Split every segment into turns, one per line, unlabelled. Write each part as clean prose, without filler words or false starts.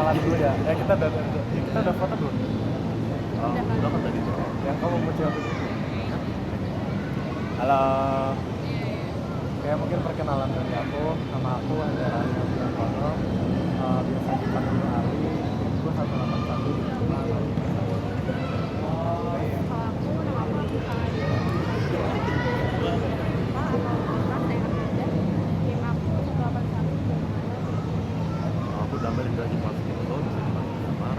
kenalan dulu ya. Kita udah foto belum?
Udah kan tadi tuh.
Yang kamu mau jawab itu. Halo. Kayak mungkin perkenalan dari aku, nama aku Andara Yono. Biasa dipanggil Ali. Gue 181.
Aku damai udah dimasukin lo, bisa dimasukin kamar.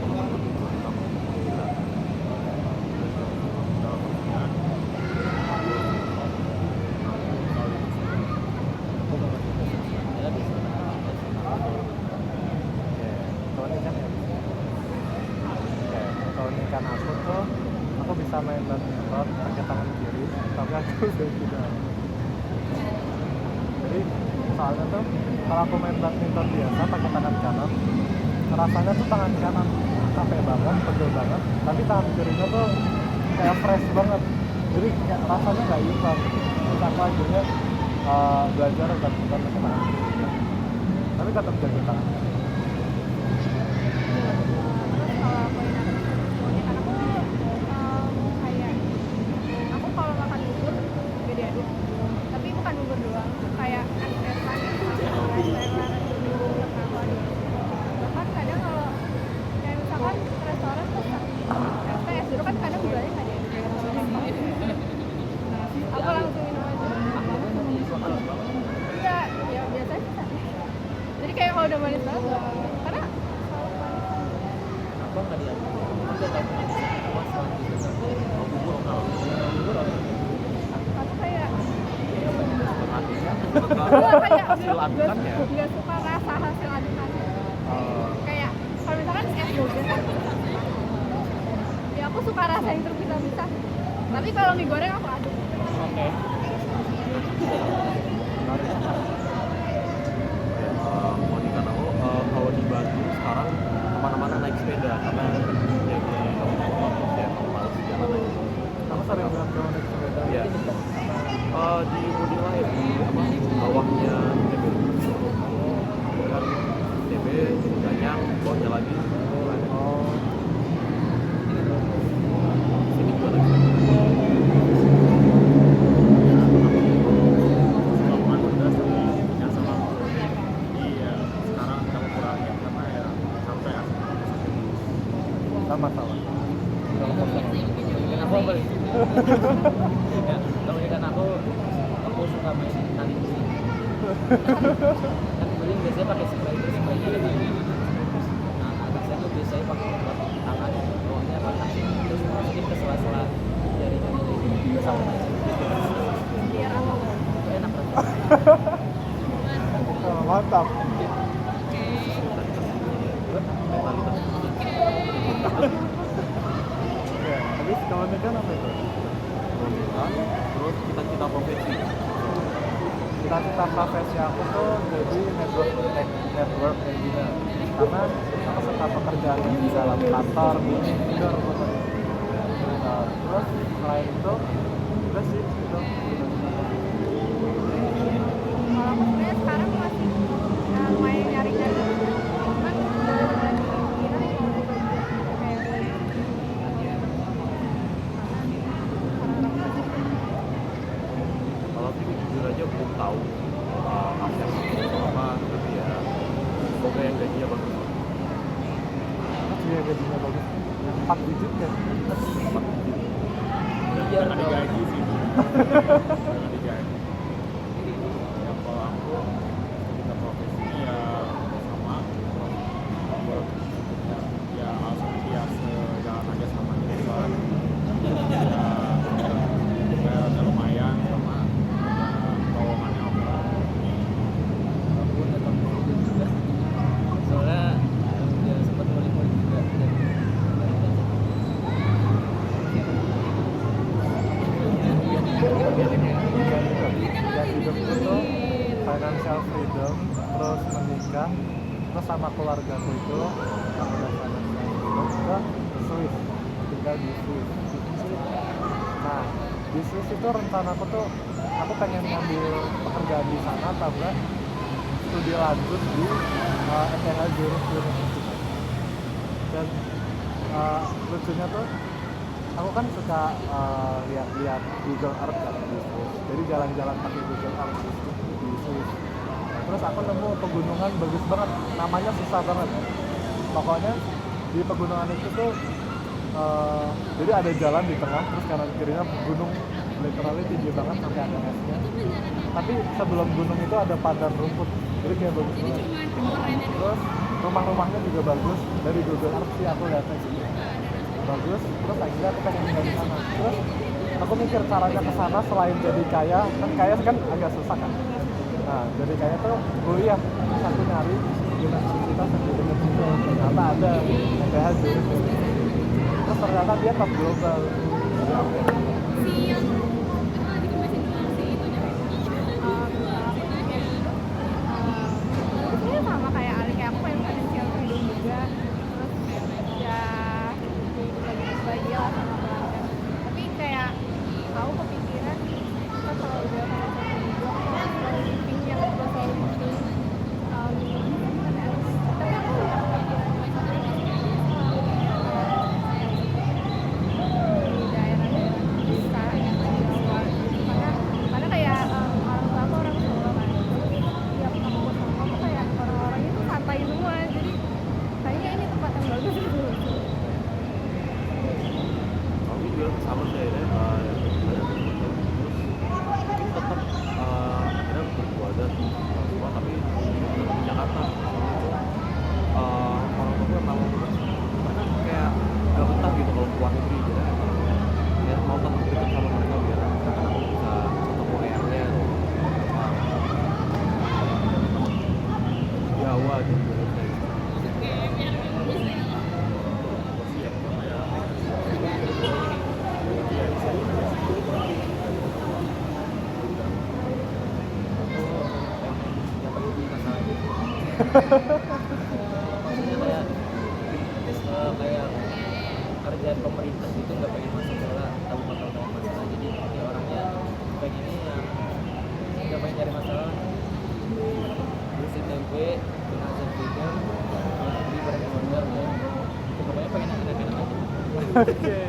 Lalu kalau aku tuh kamu gila.
Keunikan aku tuh, aku bisa main badminton pakai tangan kiri, tapi aku udah tidak. Jadi soalnya tuh kalau aku main badminton biasa pakai tangan kanan, rasanya tuh tangan kanan capek banget, pegel banget, tapi tangan kirinya tuh kayak fresh banget. Jadi kayak rasanya nggak imbang. Terus aku akhirnya belajar badminton pakai tangan kiri, tapi tetap jaga tangan kanan.
Aku kalau makan bubur gak diaduk, tapi bukan bubur doang, kayak es-esan bahkan kadang kalau kayak misalkan ke restoran terus es dulu kan kadang gulanya nggak diaduk, aku langsung minum aja. Iya, ya biasanya sih. Jadi kayak kalau udah manis banget nggak apa-apa. Karena
Apa nggak diaduk? Udah tahu manisnya puas lagi gitu. Mau bubur kalau bubur apa?
aku kayak
Hasil adukan ya.
nggak suka rasa hasil adukan. Kayak kalau misalkan es doger kan ya aku suka rasa yang terpisah-pisah, tapi kalau mie goreng aku aduk.
Oke.
Monika aku kalau di Bandung sekarang kemana-mana naik sepeda karena ya kamu mau ya kalau malas jalan aja.
Kamu sering bilang kamu naik sepeda?
Iya. Di Udin lain di apa bawahnya TB. Kan TB Ganyang bawahnya lagi.
Oh.
Sini juga lagi.
Lapangan udah punya sama iya sekarang kita kurangi karena ya sampai
Sama-sama.
Kan aku balik. Ya, kalau ikan aku suka main tali besi. Kan beli biasanya pakai spray, terus spraynya ada di. Nah, saya tuh biasanya pakai buat tangan, bawahnya patah, terus masukin ke sela-sela jari-jari itu sama aja.
Biar apa?
Enak rasanya.
Oh, mantap. Ya, habis keunikan apa itu?
Terus kita profesi.
Cita-cita profesi aku tuh jadi network engineer, karena aku suka pekerjaan yang di dalam kantor, di indoor gitu. Terus selain itu udah sih itu.
Kalau aku sebenarnya sekarang masih lumayan nyari-nyari, cuman kira
Kalau aku jujur aja belum tahu akses apa, tapi ya semoga yang gajinya bagus.
Iya, gajinya bagus. 4 digit kan?
Iya,
nggak digaji sih nggak digaji ya kalau aku kita profesinya ya sama ya langsung dia sejalan aja sama jurusan ya udah lumayan sama lowongannya oke.
aku udah tahun juga. Soalnya ya sempat ngulik-ngulik juga dan
Dan hidupku tuh financial freedom, terus menikah, terus sama keluargaku itu yang udah financial freedom ke Swiss, tinggal di Swiss. Nah, di Swiss itu rencanaku tuh aku pengen ngambil pekerjaan di sana, tapi studi lanjut di ETH Zurich University. Dan lucunya tuh aku kan suka lihat Google Earth kan di Swiss. Jadi jalan-jalan pakai Google Earth di Swiss. Nah, terus aku nemu pegunungan bagus banget, namanya susah banget. Pokoknya di pegunungan itu tuh jadi ada jalan di tengah, terus kanan kirinya gunung literally tinggi banget sampai ada esnya. Tapi sebelum gunung itu ada padang rumput, jadi kayak bagus banget. Terus rumah-rumahnya juga bagus, dari Google Earth sih aku lihatnya gitu. Bagus, terus akhirnya aku pengen tinggal di sana. Terus aku mikir caranya ke sana selain jadi kaya, kan kaya kan agak susah kan. Nah, jadi kaya tuh kuliah. Terus aku nyari universitas yang di dekat situ, ternyata ada ETH Zurich University. Terus ternyata dia top global.
Sebenarnya sama kayak Ali, kayak aku pengen financial freedom juga, terus ya bagi lah sama keluarga. Tapi kayak aku kepikiran kita kalau udah financial freedom, kalau living yang udah selalu living, tapi aku udah kepikiran di daerah-daerah besar yang lagi luar, karena kayak orang tua aku orang Solo kan, tiap kamu tuh kayak orang-orangnya tuh santai semua, jadi kayaknya ini tempat yang bagus gitu.
Kami juga sama sih akhirnya banyak berfoto, terus mungkin tetap akhirnya berkeluarga di orang tua, tapi tetap di Jakarta. Orang tua gue emang mereka kayak gak betah gitu kalau keluar negeri, jadi emang ya mau tetap dekat sama mereka biar aku bisa ketemu eyangnya apa Jawa gitu.
Maksudnya kayak kerjaan pemerintah gitu nggak pengen masuk bola, tahu bakal banyak masalah, jadi ya orangnya pengennya yang nggak pengen cari masalah, bersih tempe dengan freedom, di bareng keluarga, udah itu pokoknya pengen enak-enak aja.
Oke.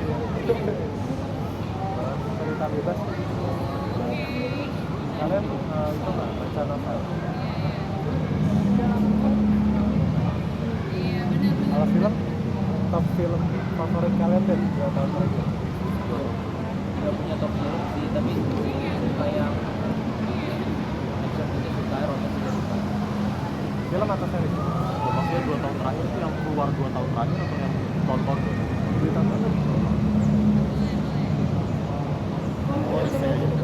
Cerita bebas. Kalian itu nggak rencana apa? Kalau film, top film favorit kalian deh 2 tahun terakhir.
Nggak punya top film sih, tapi suka yang action gitu, suka romantis juga suka.
Film atau series?
Maksudnya 2 tahun terakhir itu yang keluar 2 tahun terakhir atau yang tonton gitu?
Ditonton tuh?
Project film ini.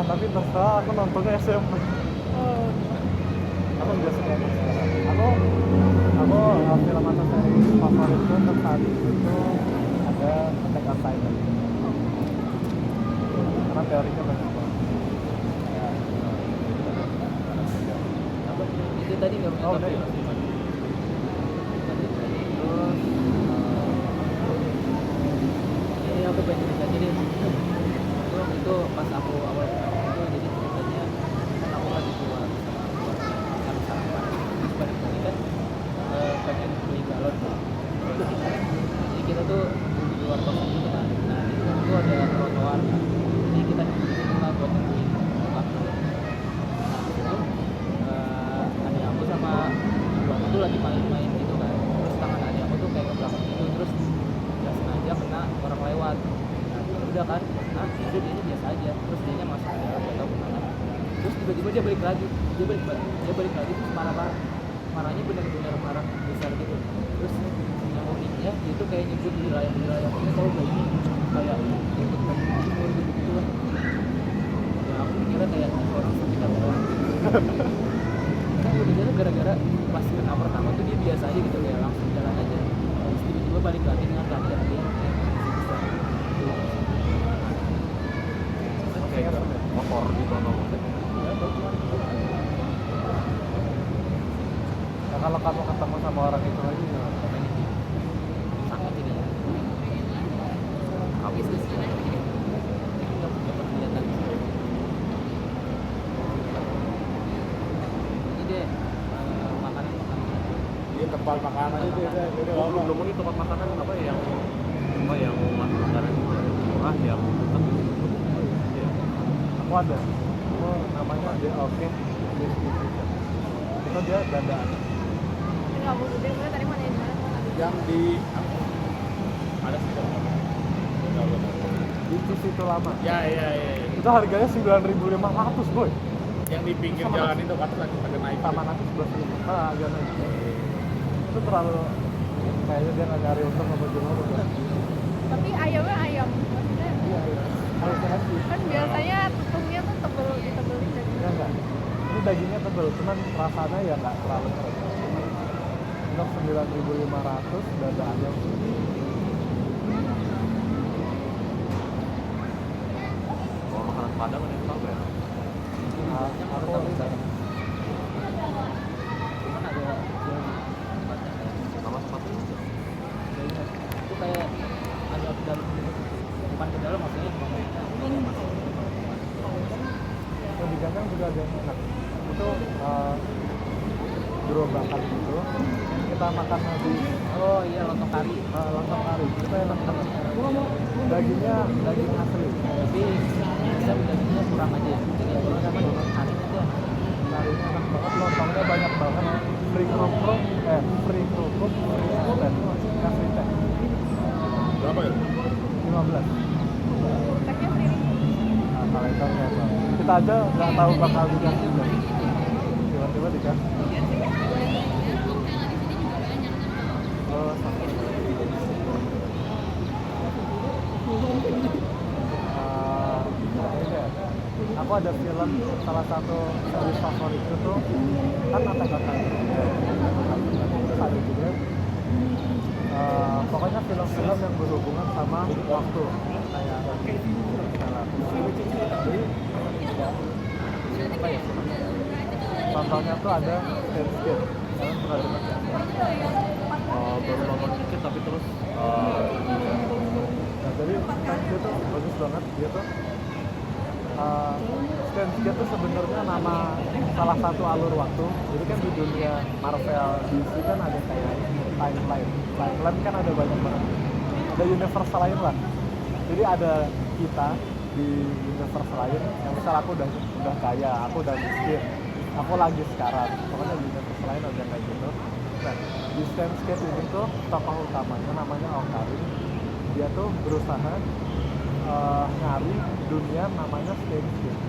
Tapi terserah, aku nontonnya SMP. Aku juga suka sekarang. Aku film atau series favoritku untuk saat itu ada Attack on Titan. Karena teorinya banyak banget.
Itu tadi nggak punya
Oh,
top
udah
film.
ya?
Ini aku pengen cerita, jadi itu pas aku awal itu, jadi ceritanya kan aku lagi keluar sama keluarga cari sarapan, terus balik lagi kan pengen beli galon, jadi kita tuh di luar kosan gitu kan. Nah di luar tuh ada trotoar kan, jadi kita di situ lah buat nungguin bokap. Nah di situ adik aku sama ibu aku tuh lagi main-main gitu kan, terus tangan adik aku tuh kayak ke belakang gitu, terus nggak sengaja kena orang lewat. Nah ya udah kan, nah itu dia biasa aja, terus dia masuk ke dalam, nggak tahu kemana, terus tiba-tiba dia balik lagi, terus marahnya benar-benar marah besar gitu, terus yang uniknya dia tuh kayak nyebut wilayah ini, tahu gak ini kayak untuk timur gitu lah. Ya aku mikirnya kayak orang sekitar doang gitu. Kan udah gara-gara pas kena pertama tuh dia biasa aja gitu, kayak langsung jalan aja, terus tiba-tiba balik lagi dengan keadaan dia yang besar.
Kayak motor gitu atau
Nah, kalau kamu ketemu sama sama orang itu lagi gimana?
sangat ini ya
Habis itu
nggak dapat kelihatan ini deh makanan
Dia tempat makanan itu ya.
gua belum nemuin tempat makanan apa yang makanan murah yang tetap ya.
Aku ada. Aku namanya dia oke. Itu dia dadaan.
Ini nggak mau gede, gue tadi mana di mana?
Yang di ada sih kalau nggak salah.
Itu situ lama.
Ya.
Itu harganya 9.500 boy.
Yang di pinggir jalan itu kan lagi pada naik.
Sama nanti 11.000. Ah, agak naik. Itu terlalu kayaknya dia nggak nyari untung sama jumlah udah.
Tapi ayamnya ayam, maksudnya
Iya. Harus hati.
kan biasanya tepungnya tuh tebel ditebelin dan
Enggak. Ini dagingnya tebel, cuman rasanya ya nggak terlalu keras. Untuk 9.500 dada ayam.
Kalau makanan Padang ada yang tahu ya?
Nah, aku
cuman ada jual di tempatnya kayak
Nama sepatu
itu kayak ada dalam bukan ke dalam maksudnya
yang di kandang juga ada yang enak. Itu gerobakan gitu. Kita makan habis
oh iya lontong kari
lontong kari. Itu enak banget. Dagingnya daging asli.
tapi bisa dagingnya kurang aja jadi kalau sama lontong kari aja
Karinya enak banget, lontongnya banyak banget. Free kerupuk, free teh, kasih teh.
Berapa ya?
15.
teknya sendiri.
Nah, kalau itu kayak apa? Kita aja nggak tahu bakal dikasih nggak. Tiba-tiba dikasih. Oh, sama. Ini deh. Aku ada film salah satu series favoritku tuh kan Attack on Titan. Terus ada juga pokoknya film-film yang berhubungan sama waktu kayak Interstellar. Jadi apa ya? Contohnya tuh ada Steins Gate. Kalian pernah dengar nggak?
baru nonton dikit tapi terus
Nah, jadi Steins Gate tuh bagus banget. Dia tuh Steins Gate tuh sebenarnya nama salah satu alur waktu. Jadi kan di dunia Marvel DC kan ada kayak timeline. Timeline kan ada banyak banget. Ada universe lain lah. Jadi ada kita di universe lain yang misal aku udah kaya, aku udah miskin, aku lagi sekarang. Pokoknya di universe lain ada kayak gitu. Nah, di Steins Gate ini tuh tokoh utamanya namanya Okarin. Dia tuh berusaha nyari dunia namanya Steins Gate.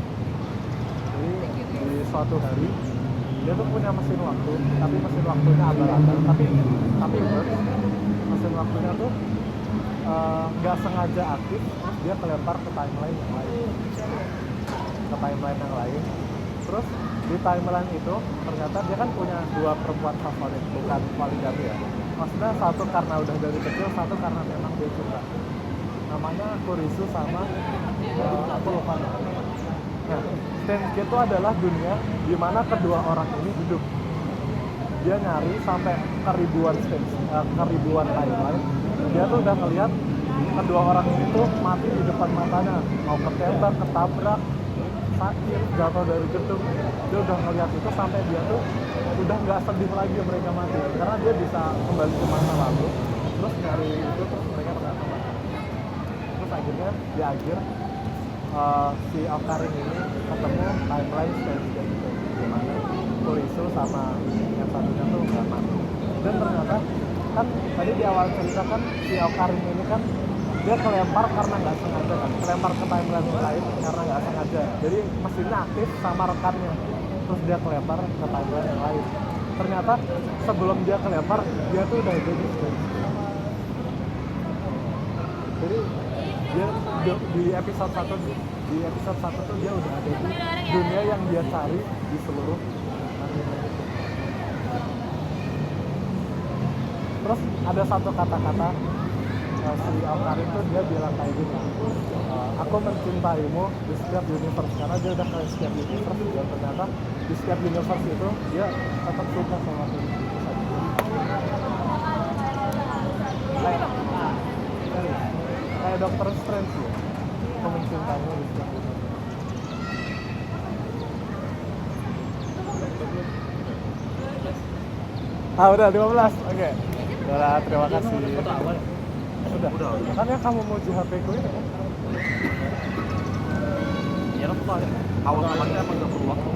Jadi di suatu hari dia tuh punya mesin waktu, tapi mesin waktunya abal-abal, tapi works. Mesin waktunya tuh nggak sengaja aktif, terus dia kelempar ke timeline yang lain. Terus di timeline itu ternyata dia kan punya dua perempuan favorit, bukan poligami ya. Maksudnya satu karena udah dari kecil, satu karena memang dia suka. Namanya Kurisu sama aku lupa namanya. Nah, Steins Gate itu adalah dunia di mana kedua orang ini hidup. Dia nyari sampai ke ribuan timeline. Dia tuh udah ngelihat kedua orang ini tuh mati di depan matanya, mau ketembak, ketabrak, sakit, jatuh dari gedung. Dia udah ngelihat itu sampai dia tuh udah nggak sedih lagi mereka mati, karena dia bisa kembali ke masa lalu, terus nyari itu terus mereka ternyata mati. Terus akhirnya di akhir si Okarin ini ketemu timeline Steins Gate gitu, dimana Kurisu sama yang satunya tuh nggak mati. Dan ternyata kan tadi di awal cerita kan si Okarin ini kan dia kelempar karena nggak sengaja kan, kelempar ke timeline lain karena nggak sengaja. Jadi mesinnya aktif sama rekannya, terus dia kelempar ke timeline yang lain. Ternyata sebelum dia kelempar dia tuh udah jadi Steins Gate. Jadi dia di episode 1 tuh dia udah ada di dunia yang dia cari di seluruh anime itu. Terus ada satu kata-kata si Okarin tuh dia bilang kayak gini, aku mencintaimu di setiap universe, karena dia udah ke setiap universe dan ternyata di setiap universe itu dia tetap suka sama aku. kayak Doctor Strange ya. Aku mencintaimu di setiap bulan. Udah 15. Oke. Udah, terima kasih.
Foto awal.
Udah. Kan yang kamu mau HP ku ini kan?
Ya kan foto awal kemarin emang gak perlu waktu.